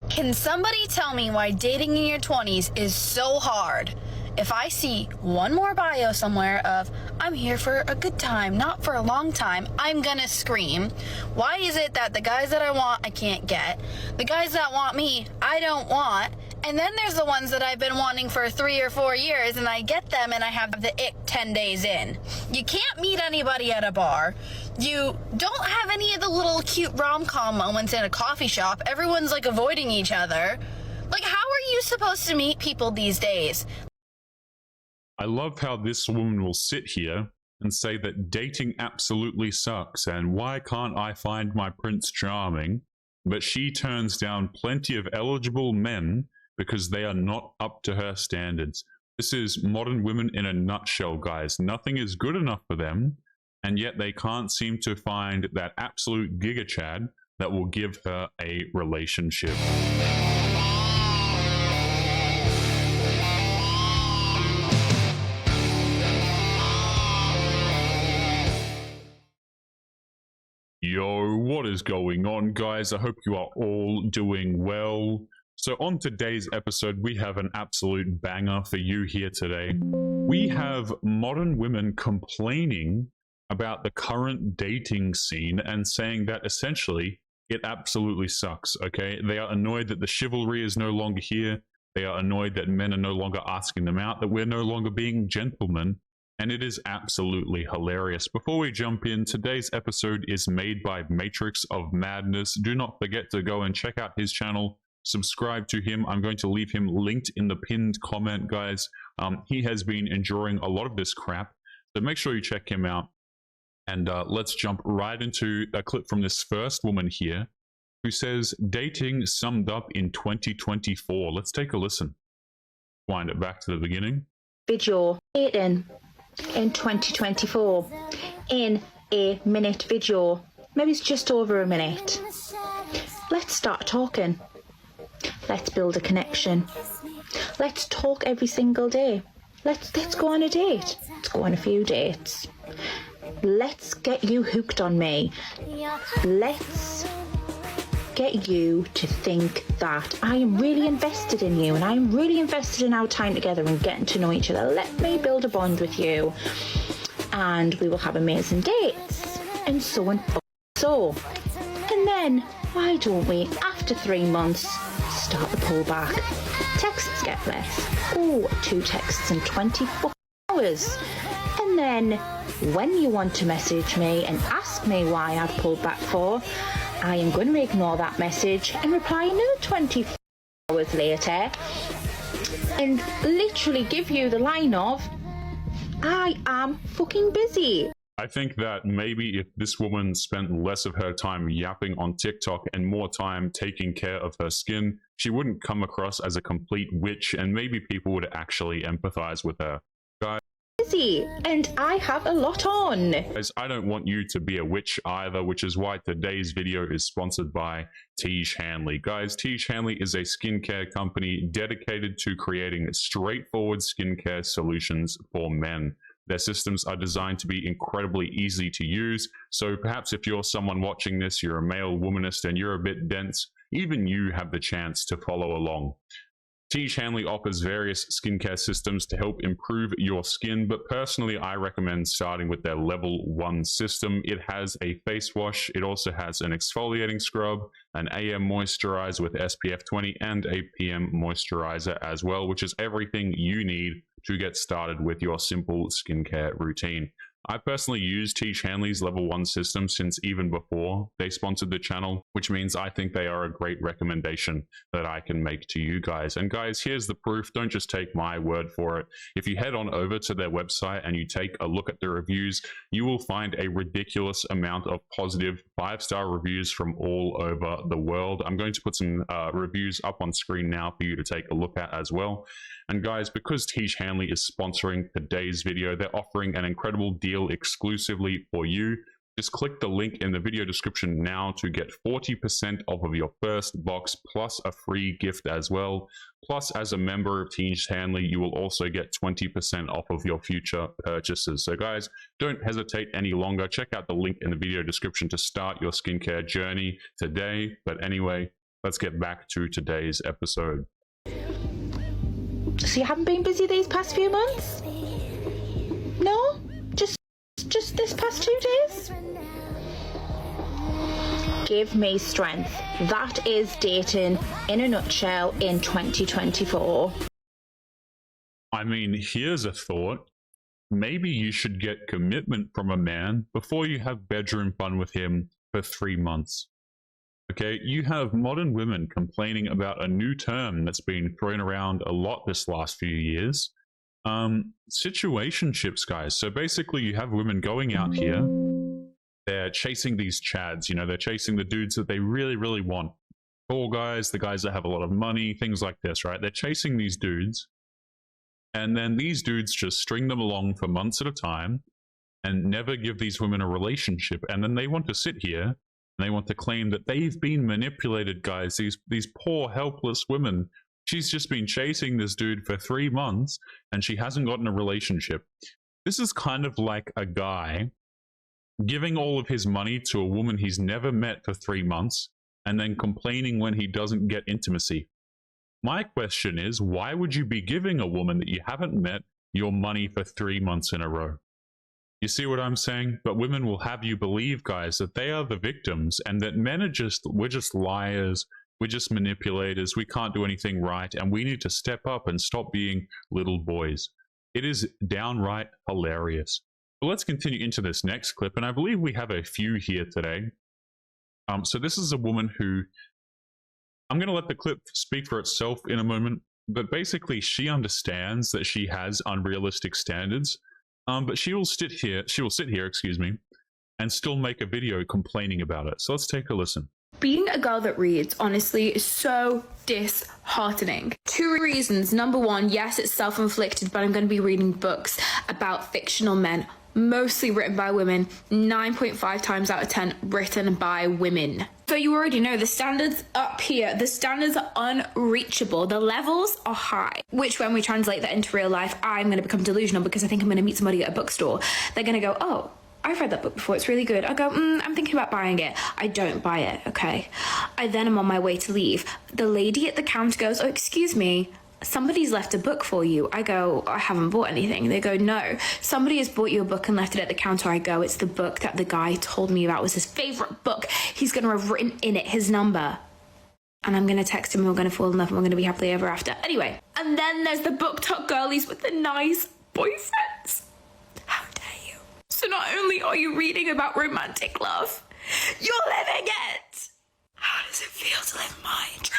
Can somebody tell me why dating in your 20s is so hard? If I see one more bio somewhere of, I'm here for a good time, not for a long time, I'm gonna scream. Why is it that the guys that I want, I can't get? The guys that want me, I don't want. And then there's the ones that I've been wanting for 3 or 4 years, and I get them and I have the ick 10 days in. You can't meet anybody at a bar. You don't have any of the little cute rom-com moments in a coffee shop. Everyone's like avoiding each other. Like, how are you supposed to meet people these days? I love how this woman will sit here and say that dating absolutely sucks and why can't I find my Prince Charming? But she turns down plenty of eligible men because they are not up to her standards. This is modern women in a nutshell, guys. Nothing is good enough for them, and yet they can't seem to find that absolute giga chad that will give her a relationship. Yo, what is going on, guys? I hope you are all doing well. So on today's episode, we have an absolute banger for you here today. We have modern women complaining about the current dating scene and saying that essentially it absolutely sucks, okay? They are annoyed that the chivalry is no longer here. They are annoyed that men are no longer asking them out, that we're no longer being gentlemen. And it is absolutely hilarious. Before we jump in, today's episode is made by Matrix of Madness. Do not forget to go and check out his channel. Subscribe to him. I'm going to leave him linked in the pinned comment, guys. He has been enduring a lot of this crap, so make sure you check him out. And let's jump right into a clip from this first woman here who says, dating summed up in 2024. Let's take a listen. Wind it back to the beginning. Video dating in 2024 in a minute video. Maybe it's just over a minute. Let's start talking. Let's build a connection. Let's talk every single day. Let's go on a date. Let's go on a few dates. Let's get you hooked on me. Let's get you to think that I am really invested in you and I am really invested in our time together and getting to know each other. Let me build a bond with you and we will have amazing dates and so on. So, and then why don't we, after 3 months, start the pullback? Texts get less. Oh, 2 texts in 24 hours. And then when you want to message me and ask me why I've pulled back for, I am going to ignore that message and reply another 24 hours later and literally give you the line of, I am fucking busy. I think that maybe if this woman spent less of her time yapping on TikTok and more time taking care of her skin, she wouldn't come across as a complete witch and maybe people would actually empathize with her. Guys, and I have a lot on. Guys, I don't want you to be a witch either, which is why today's video is sponsored by Tiege Hanley. Guys, Tiege Hanley is a skincare company dedicated to creating straightforward skincare solutions for men. Their systems are designed to be incredibly easy to use, so perhaps if you're someone watching this, you're a male womanist and you're a bit dense, even you have the chance to follow along. Tiege Hanley offers various skincare systems to help improve your skin, but personally I recommend starting with their level 1 system. It has a face wash, it also has an exfoliating scrub, an AM moisturizer with SPF 20 and a PM moisturizer as well, which is everything you need to get started with your simple skincare routine. I personally use Tiege Hanley's level 1 system since even before they sponsored the channel, which means I think they are a great recommendation that I can make to you guys. And guys, here's the proof. Don't just take my word for it. If you head on over to their website and you take a look at the reviews, you will find a ridiculous amount of positive 5-star reviews from all over the world. I'm going to put some reviews up on screen now for you to take a look at as well. And guys, because Tiege Hanley is sponsoring today's video, they're offering an incredible deal exclusively for you. Just click the link in the video description now to get 40% off of your first box plus a free gift as well. Plus, as a member of Tiege Hanley, you will also get 20% off of your future purchases. So guys, don't hesitate any longer. Check out the link in the video description to start your skincare journey today. But anyway, let's get back to today's episode. So you haven't been busy these past few months? No? Just this past 2 days? Give me strength. That is dating in a nutshell in 2024. I mean, here's a thought. Maybe you should get commitment from a man before you have bedroom fun with him for 3 months. Okay, you have modern women complaining about a new term that's been thrown around a lot this last few years. Situationships, guys. So basically you have women going out here, they're chasing these chads, you know, they're chasing the dudes that they really, really want. Tall guys, the guys that have a lot of money, things like this, right? They're chasing these dudes, and then these dudes just string them along for months at a time and never give these women a relationship. And then they want to sit here and they want to claim that they've been manipulated, guys. These poor, helpless women. She's just been chasing this dude for 3 months and she hasn't gotten a relationship. This is kind of like a guy giving all of his money to a woman he's never met for 3 months and then complaining when he doesn't get intimacy. My question is, why would you be giving a woman that you haven't met your money for 3 months in a row? You see what I'm saying? But women will have you believe, guys, that they are the victims and that men are we're just liars, we're just manipulators, we can't do anything right, and we need to step up and stop being little boys. It is downright hilarious. But let's continue into this next clip, and I believe we have a few here today. So this is a woman who, I'm going to let the clip speak for itself in a moment, but basically she understands that she has unrealistic standards, but she will sit here, excuse me, and still make a video complaining about it. So let's take a listen. Being a girl that reads, honestly, is so disheartening. 2 reasons. Number 1, yes, it's self-inflicted, but I'm going to be reading books about fictional men, mostly written by women, 9.5 times out of 10 written by women. So you already know the standards up here, the standards are unreachable, the levels are high, which when we translate that into real life, I'm going to become delusional because I think I'm going to meet somebody at a bookstore. They're going to go, oh, I've read that book before, it's really good. I go, I'm thinking about buying it. I don't buy it, okay. I then am on my way to leave. The lady at the counter goes, oh, excuse me, somebody's left a book for you. I go, I haven't bought anything. They go, no, somebody has bought you a book and left it at the counter. I go, it's the book that the guy told me about was his favorite book. He's going to have written in it his number. And I'm going to text him and we're going to fall in love and we're going to be happily ever after. Anyway, and then there's the book talk girlies with the nice boyfriends. How dare you? So not only are you reading about romantic love, you're living it. How does it feel to live my dream?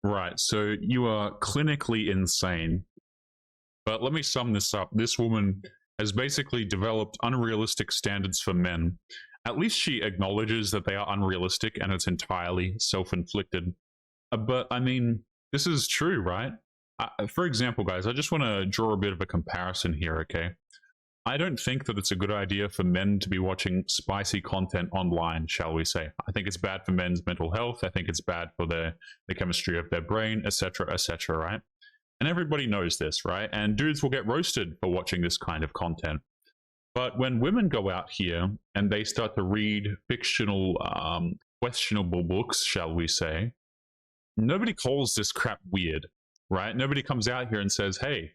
Right, so you are clinically insane. But let me sum this up. This woman has basically developed unrealistic standards for men. At least she acknowledges that they are unrealistic and it's entirely self-inflicted. But I mean, this is true, right? For example, guys, I just want to draw a bit of a comparison here, okay? I don't think that it's a good idea for men to be watching spicy content online, shall we say. I think it's bad for men's mental health. I think it's bad for the chemistry of their brain, etc., right? And everybody knows this, right? And dudes will get roasted for watching this kind of content. But when women go out here and they start to read fictional, questionable books, shall we say, nobody calls this crap weird, right? Nobody comes out here and says, hey,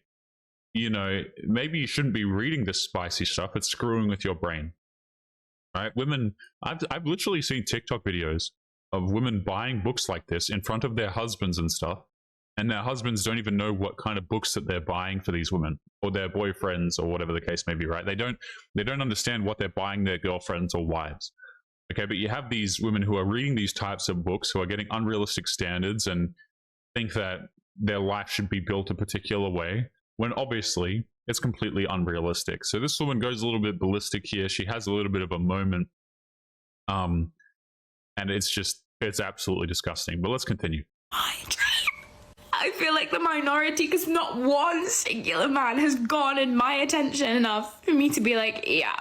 you know, maybe you shouldn't be reading this spicy stuff. It's screwing with your brain, right? Women, I've literally seen TikTok videos of women buying books like this in front of their husbands and stuff. And their husbands don't even know what kind of books that they're buying for these women or their boyfriends or whatever the case may be, right? They don't understand what they're buying their girlfriends or wives. Okay, but you have these women who are reading these types of books, who are getting unrealistic standards and think that their life should be built a particular way, when obviously it's completely unrealistic. So this woman goes a little bit ballistic here. She has a little bit of a moment. And it's absolutely disgusting. But let's continue. My dream. I feel like the minority, because not one singular man has garnered my attention enough for me to be like, yeah,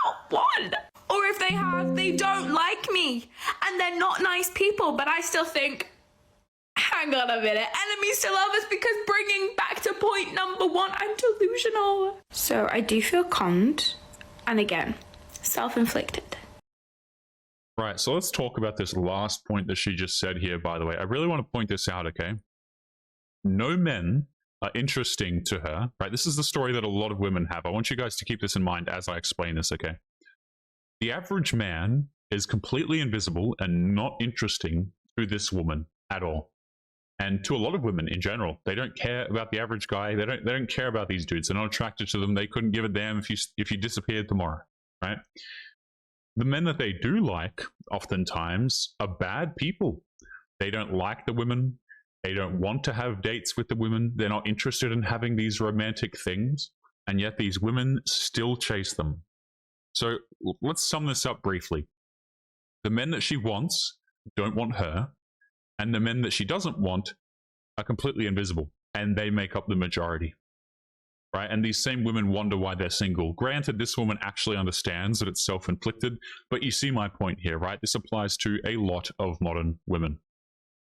not one. Or if they have, they don't like me. And they're not nice people, but I still think, hang on a minute, enemies to lovers, because bringing back to point number 1, I'm delusional. So I do feel conned, and again, self-inflicted. Right, so let's talk about this last point that she just said here, by the way. I really want to point this out, okay? No men are interesting to her, right? This is the story that a lot of women have. I want you guys to keep this in mind as I explain this, okay? The average man is completely invisible and not interesting to this woman at all. And to a lot of women in general, they don't care about the average guy. They don't care about these dudes. They're not attracted to them. They couldn't give a damn if you disappeared tomorrow, right? The men that they do like, oftentimes, are bad people. They don't like the women. They don't want to have dates with the women. They're not interested in having these romantic things. And yet these women still chase them. So let's sum this up briefly. The men that she wants don't want her. And the men that she doesn't want are completely invisible. And they make up the majority. Right? And these same women wonder why they're single. Granted, this woman actually understands that it's self-inflicted, but you see my point here, right? This applies to a lot of modern women.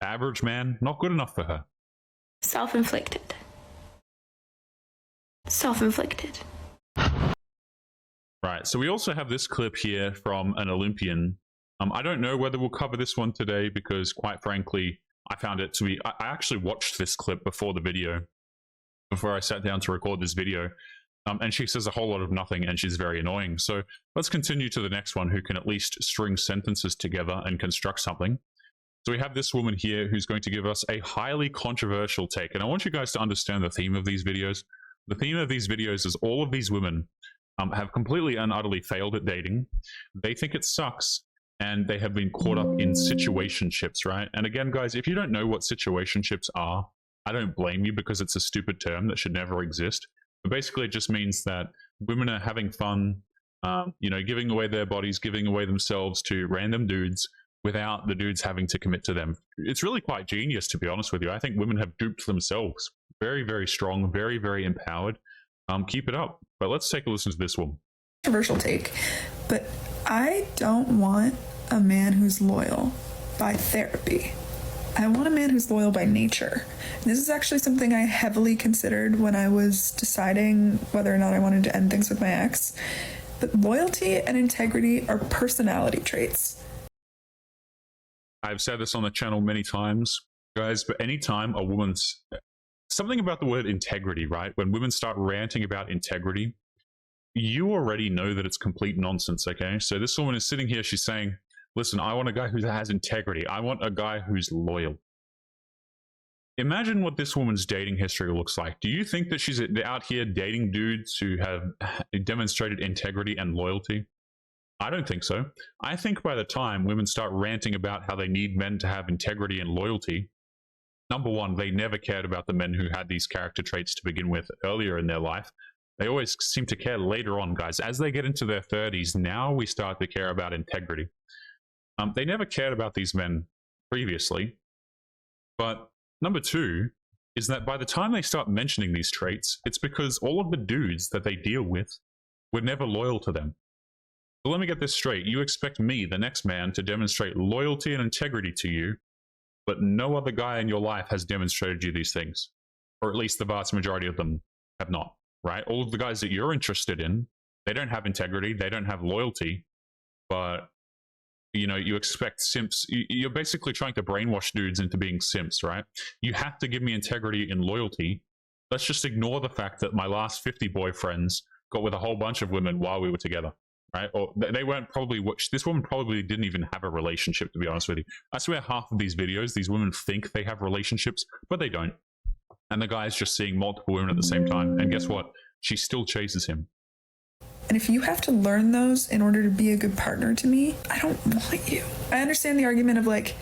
Average man, not good enough for her. Self-inflicted. Self-inflicted. Right, so we also have this clip here from an Olympian. I don't know whether we'll cover this one today because, quite frankly, I found it to be... I actually watched this clip before the video, before I sat down to record this video, and she says a whole lot of nothing, and she's very annoying. So let's continue to the next one who can at least string sentences together and construct something. So we have this woman here who's going to give us a highly controversial take, and I want you guys to understand the theme of these videos. The theme of these videos is all of these women have completely and utterly failed at dating. They think it sucks, and they have been caught up in situationships, right? And again, guys, if you don't know what situationships are, I don't blame you because it's a stupid term that should never exist. But basically, it just means that women are having fun, you know, giving away their bodies, giving away themselves to random dudes without the dudes having to commit to them. It's really quite genius, to be honest with you. I think women have duped themselves. Very, very strong, very, very empowered. Keep it up. But let's take a listen to this one. Controversial take, but I don't want a man who's loyal by therapy. I want a man who's loyal by nature. This is actually something I heavily considered when I was deciding whether or not I wanted to end things with my ex. But loyalty and integrity are personality traits. I've said this on the channel many times, guys, but anytime a woman's... Something about the word integrity, right? When women start ranting about integrity, you already know that it's complete nonsense, okay? So this woman is sitting here, she's saying, listen, I want a guy who has integrity. I want a guy who's loyal. Imagine what this woman's dating history looks like. Do you think that she's out here dating dudes who have demonstrated integrity and loyalty? I don't think so. I think by the time women start ranting about how they need men to have integrity and loyalty, number one, they never cared about the men who had these character traits to begin with earlier in their life. They always seem to care later on, guys. As they get into their 30s, now we start to care about integrity. They never cared about these men previously. But number two is that by the time they start mentioning these traits, it's because all of the dudes that they deal with were never loyal to them. So let me get this straight. You expect me, the next man, to demonstrate loyalty and integrity to you, but no other guy in your life has demonstrated you these things. Or at least the vast majority of them have not, right? All of the guys that you're interested in, they don't have integrity, they don't have loyalty, but you know, you expect simps. You're basically trying to brainwash dudes into being simps, right? You have to give me integrity and loyalty. Let's just ignore the fact that my last 50 boyfriends got with a whole bunch of women while we were together, right? Or they weren't probably, this woman probably didn't even have a relationship, to be honest with you. I swear half of these videos, these women think they have relationships, but they don't. And the guy's just seeing multiple women at the same time. And guess what? She still chases him. And if you have to learn those in order to be a good partner to me, I don't want you. I understand the argument of like,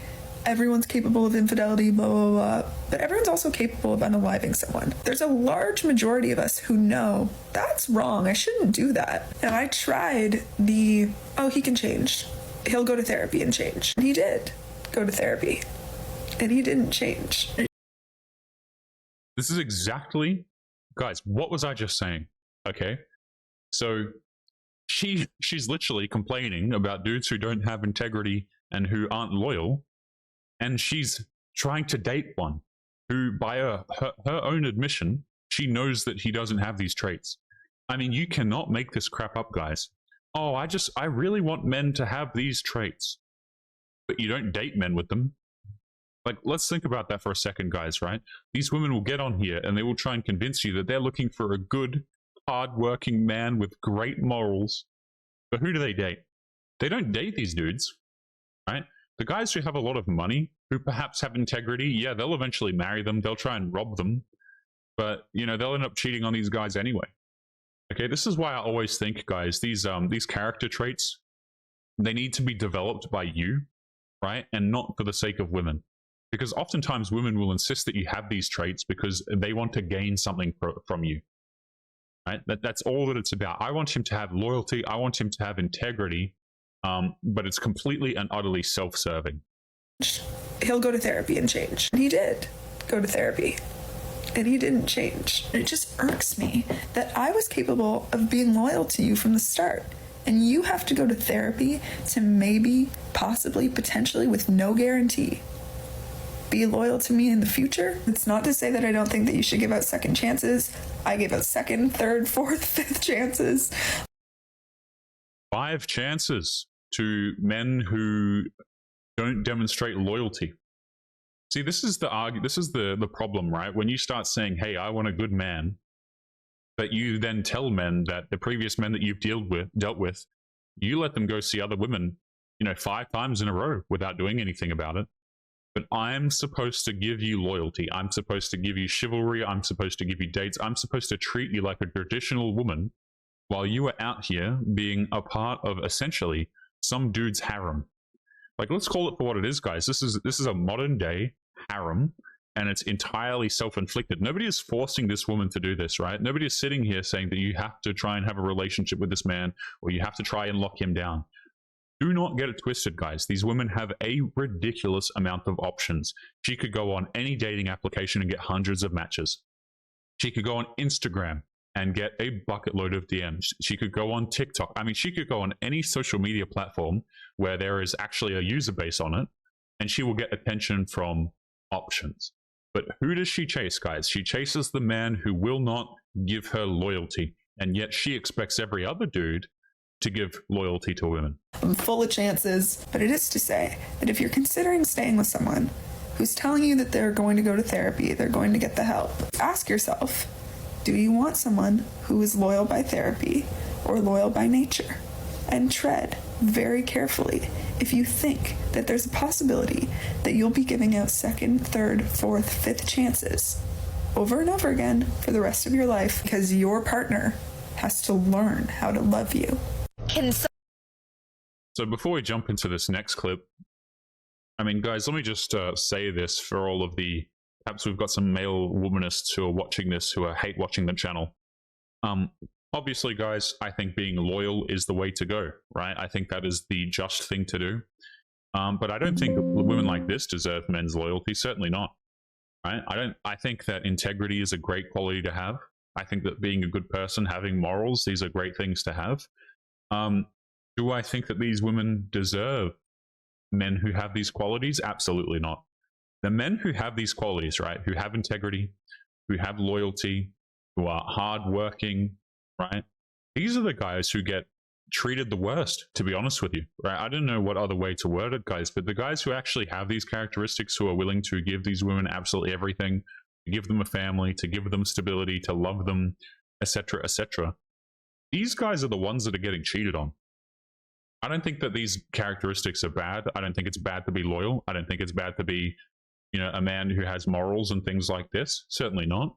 everyone's capable of infidelity, blah, blah, blah, but everyone's also capable of unaliving someone. There's a large majority of us who know that's wrong. I shouldn't do that. And I tried the, oh, he can change. He'll go to therapy and change. And he did go to therapy. And he didn't change. This is exactly, guys, what was I just saying? Okay. So she's literally complaining about dudes who don't have integrity and who aren't loyal. And she's trying to date one who, by her own admission, she knows that he doesn't have these traits. I mean, you cannot make this crap up, guys. Oh, I really want men to have these traits. but you don't date men with them. Like, let's think about that for a second, guys, right? These women will get on here and they will try and convince you that they're looking for a good, hard-working man with great morals. But who do they date? They don't date these dudes, right? The guys who have a lot of money, who perhaps have integrity, yeah, they'll eventually marry them. They'll try and rob them. But, you know, they'll end up cheating on these guys anyway. Okay, this is why I always think, guys, these character traits, they need to be developed by you, right? And not for the sake of women. Because oftentimes women will insist that you have these traits because they want to gain something from you, right? That's all that it's about. I want him to have loyalty. I want him to have integrity, but it's completely and utterly self-serving. He'll go to therapy and change. And he did go to therapy. And he didn't change. It just irks me that I was capable of being loyal to you from the start. And you have to go to therapy to maybe, possibly, potentially, with no guarantee, be loyal to me in the future. It's not to say that I don't think that you should give out second chances. I gave out second, third, fourth, fifth chances. 5 chances to men who don't demonstrate loyalty. See, this is the problem, right? When you start saying, hey, I want a good man, but you then tell men that the previous men that you've dealt with, you let them go see other women, 5 times in a row without doing anything about it. But I'm supposed to give you loyalty. I'm supposed to give you chivalry. I'm supposed to give you dates. I'm supposed to treat you like a traditional woman while you are out here being a part of essentially some dude's harem. Like, let's call it for what it is, guys. This is a modern day harem, and it's entirely self-inflicted. Nobody is forcing this woman to do this, right? Nobody is sitting here saying that you have to try and have a relationship with this man, or you have to try and lock him down. Do not get it twisted, guys. These women have a ridiculous amount of options. She could go on any dating application and get hundreds of matches. She could go on Instagram and get a bucket load of DMs. She could go on TikTok. I mean, she could go on any social media platform where there is actually a user base on it, and she will get attention from options. But who does she chase, guys? She chases the man who will not give her loyalty, and yet she expects every other dude to give loyalty to women. I'm full of chances, but it is to say that if you're considering staying with someone who's telling you that they're going to go to therapy, they're going to get the help, ask yourself, do you want someone who is loyal by therapy or loyal by nature? And tread very carefully if you think that there's a possibility that you'll be giving out second, third, fourth, fifth chances over and over again for the rest of your life because your partner has to learn how to love you. So before we jump into this next clip, I mean, guys, let me just say this for all of the, perhaps we've got some male womanists who are watching this, who hate watching the channel. Obviously, guys, I think being loyal is the way to go, right? I think that is the just thing to do. But I don't think women like this deserve men's loyalty, certainly not, right? I think that integrity is a great quality to have. I think that being a good person, having morals, these are great things to have. Do I think that these women deserve men who have these qualities? Absolutely not. The men who have these qualities, right, who have integrity, who have loyalty, who are hardworking, right, these are the guys who get treated the worst, to be honest with you, right? I don't know what other way to word it, guys, but the guys who actually have these characteristics, who are willing to give these women absolutely everything, to give them a family, to give them stability, to love them, etc., etc., these guys are the ones that are getting cheated on. I don't think that these characteristics are bad. I don't think it's bad to be loyal. I don't think it's bad to be, a man who has morals and things like this. Certainly not.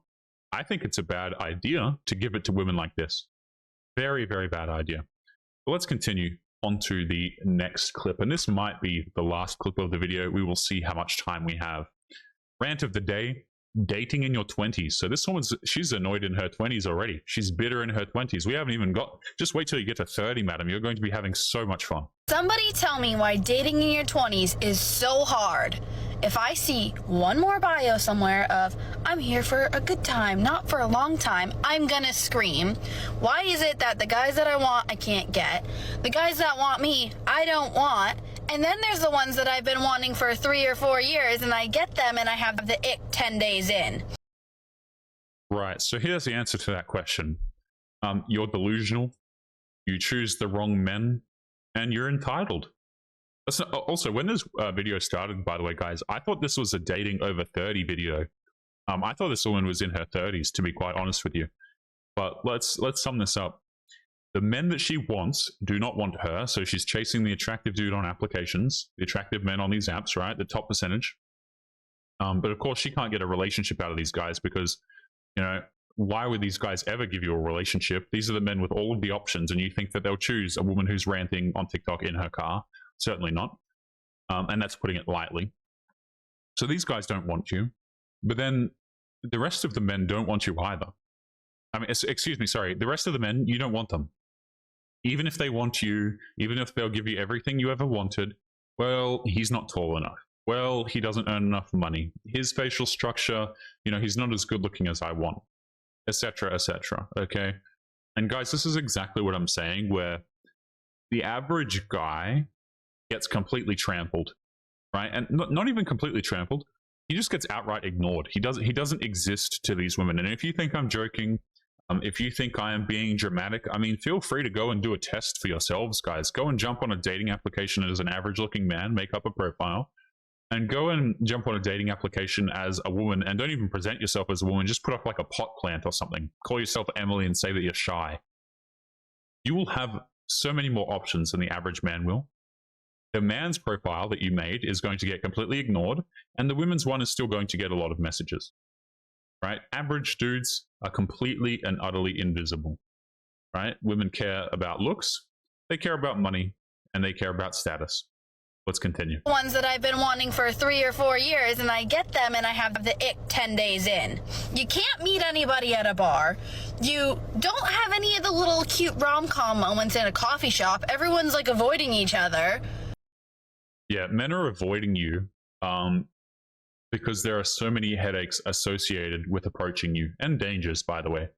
I think it's a bad idea to give it to women like this. Very, very bad idea. But let's continue on to the next clip. And this might be the last clip of the video. We will see how much time we have. Rant of the day. Dating in your 20s. So this woman's, she's annoyed in her 20s already. She's bitter in her 20s. We haven't even got, just wait till you get to 30, madam. You're going to be having so much fun. Somebody tell me why dating in your 20s is so hard. If I see one more bio somewhere of, I'm here for a good time, not for a long time, I'm gonna scream. Why is it that the guys that I want, I can't get? The guys that want me, I don't want. And then there's the ones that I've been wanting for 3 or 4 years, and I get them and I have the ick 10 days in. Right, so here's the answer to that question. You're delusional, you choose the wrong men, and you're entitled. Also, when this video started, by the way, guys, I thought this was a dating over 30 video. I thought this woman was in her 30s, to be quite honest with you. But let's sum this up. The men that she wants do not want her, so she's chasing the attractive dude on applications, the attractive men on these apps, right? The top percentage. But of course, she can't get a relationship out of these guys because, you know, why would these guys ever give you a relationship? These are the men with all of the options, and you think that they'll choose a woman who's ranting on TikTok in her car? Certainly not. And that's putting it lightly. So these guys don't want you, but then the rest of the men don't want you either. I mean, excuse me, sorry. The rest of the men, you don't want them. Even if they want you, even if they'll give you everything you ever wanted, well, he's not tall enough. Well, he doesn't earn enough money. His facial structure, you know, he's not as good looking as I want, etc., etc. Okay? And guys, this is exactly what I'm saying, where the average guy gets completely trampled, right? And not even completely trampled. He just gets outright ignored. He doesn't exist to these women. And if you think I'm joking, if you think I am being dramatic, I mean, feel free to go and do a test for yourselves, guys. Go and jump on a dating application as an average-looking man, make up a profile, and go and jump on a dating application as a woman, and don't even present yourself as a woman. Just put up like a pot plant or something. Call yourself Emily and say that you're shy. You will have so many more options than the average man will. The man's profile that you made is going to get completely ignored, and the women's one is still going to get a lot of messages. Right? Average dudes are completely and utterly invisible. Right? Women care about looks, they care about money, and they care about status. Let's continue. Ones that I've been wanting for 3 or 4 years, and I get them and I have the ick 10 days in. You can't meet anybody at a bar. You don't have any of the little cute rom-com moments in a coffee shop. Everyone's like avoiding each other. Yeah, men are avoiding you because there are so many headaches associated with approaching you, and dangers, by the way.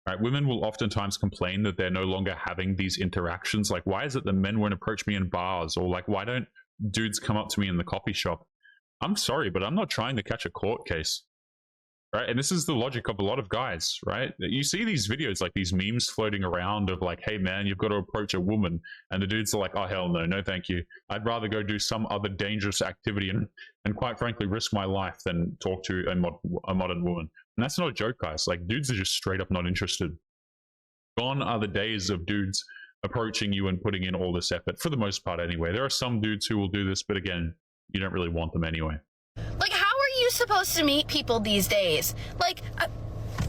Right? Women will oftentimes complain that they're no longer having these interactions. Like, why is it that men won't approach me in bars? Or like, why don't dudes come up to me in the coffee shop? I'm sorry, but I'm not trying to catch a court case. Right? And this is the logic of a lot of guys, right? You see these videos, like these memes floating around of like, hey man, you've got to approach a woman. And the dudes are like, oh hell no, no thank you. I'd rather go do some other dangerous activity and quite frankly risk my life than talk to a modern woman. And that's not a joke, guys. Like, dudes are just straight up not interested. Gone are the days of dudes approaching you and putting in all this effort, for the most part anyway. There are some dudes who will do this, but again, you don't really want them anyway. Like, how are you supposed to meet people these days? Like,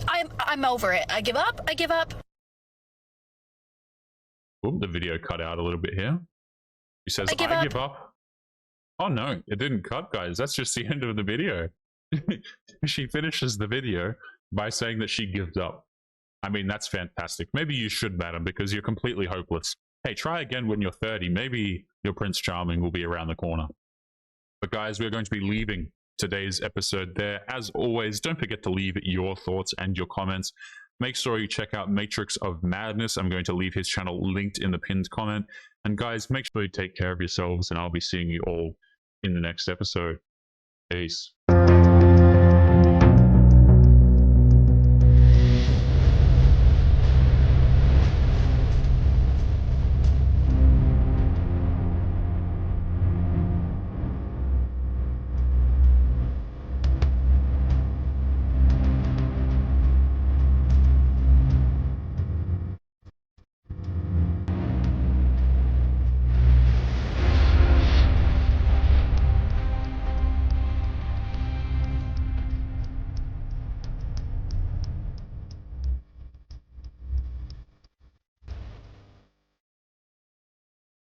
I'm over it. I give up. I give up. Ooh, the video cut out a little bit here. He says, I give up. Oh no, it didn't cut, guys. That's just the end of the video. She finishes the video by saying that she gives up. I mean, that's fantastic. Maybe you should, madam, because you're completely hopeless. Hey, try again when you're 30. Maybe your Prince Charming will be around the corner. But guys, we're going to be leaving today's episode there. As always, don't forget to leave your thoughts and your comments. Make sure you check out Matrix of Madness. I'm going to leave his channel linked in the pinned comment. And guys, make sure you take care of yourselves, and I'll be seeing you all in the next episode. Peace.